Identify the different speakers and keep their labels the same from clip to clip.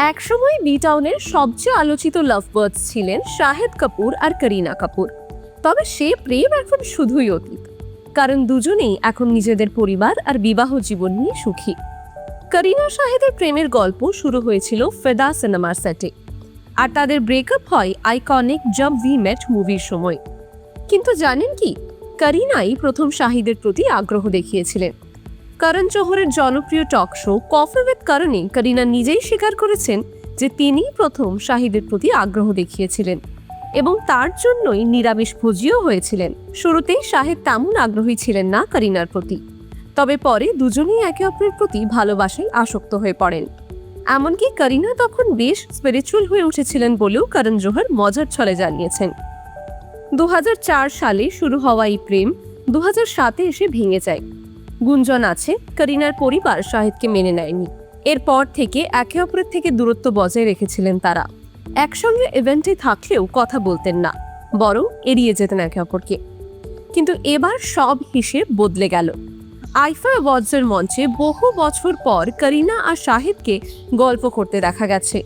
Speaker 1: একসময় বি টাউনের সবচেয়ে আলোচিত লাভবার্ডস ছিলেন শাহিদ কাপুর আর করিনা কাপুর। তবে সে প্রেম এখন শুধুই অতীত, কারণ দুজনেই এখন নিজেদের পরিবার আর বিবাহ জীবন নিয়ে সুখী। করিনা শাহিদের প্রেমের গল্প শুরু হয়েছিল ফেদা সিনেমার সেটে, আর তাদের ব্রেকআপ হয় আইকনিক জব উই মেট মুভির সময়। কিন্তু জানেন কি, করিনাই প্রথম শাহিদের প্রতি আগ্রহ দেখিয়েছিলেন। করণ জোহরের জনপ্রিয় টক শো কফি উইথ করণে করিনা নিজেই স্বীকার করেছেন যে তিনিই প্রথম শাহিদের প্রতি আগ্রহ দেখিয়েছিলেন এবং তার জন্যই নিরামিষ ভোজীও হয়েছিলেন। শুরুতেই শাহিদ তেমন আগ্রহী ছিলেন না করিনার প্রতি, তবে পরে দুজনেই একে অপরের প্রতি ভালোবাসায় আসক্ত হয়ে পড়েন। এমনকি করিনা তখন বেশ স্পিরিচুয়াল হয়ে উঠেছিলেন বলেও করণ জোহর মজার ছলে জানিয়েছেন। 2004 সালে শুরু হওয়া এই প্রেম 2007-এ এসে ভেঙে যায়। গুঞ্জন আছে করিনার পরিবার শাহিদকে মেনে নেয়নি। এরপর থেকে একে অপরের থেকে দূরত্ব বজায় রেখেছিলেন তারা। একসঙ্গে ইভেন্টে থাকলেও কথা বলতেন না, বরং এড়িয়ে যেতেন একে অপরকে। কিন্তু এবার সব হিসেব বদলে গেল। আইফা অ্যাওয়ার্ডসের মঞ্চে বহু বছর পর করিনা আর শাহিদকে গল্প করতে দেখা গেছে,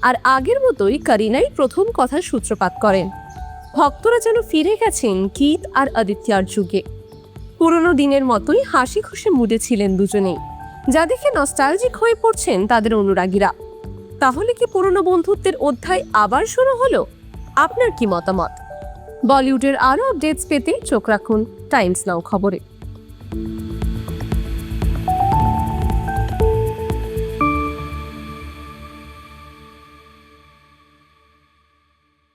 Speaker 1: আর আগের মতোই করিনাই প্রথম কথার সূত্রপাত করেন। ভক্তরা যেন ফিরে গেছেন গীত আর আদিত্যার যুগে। পুরনো দিনের মতোই হাসি খুশি মুডে ছিলেন দুজনেই, যা দেখে নস্টালজিক হয়ে পড়ছেন তাদের অনুরাগীরা। তাহলে কি পুরনো বন্ধুত্বের অধ্যায় আবার শুরু হলো? আপনার কি মতামত? বলিউডের আরো আপডেটস পেতে চোখ রাখুন টাইমস নাও খবরে।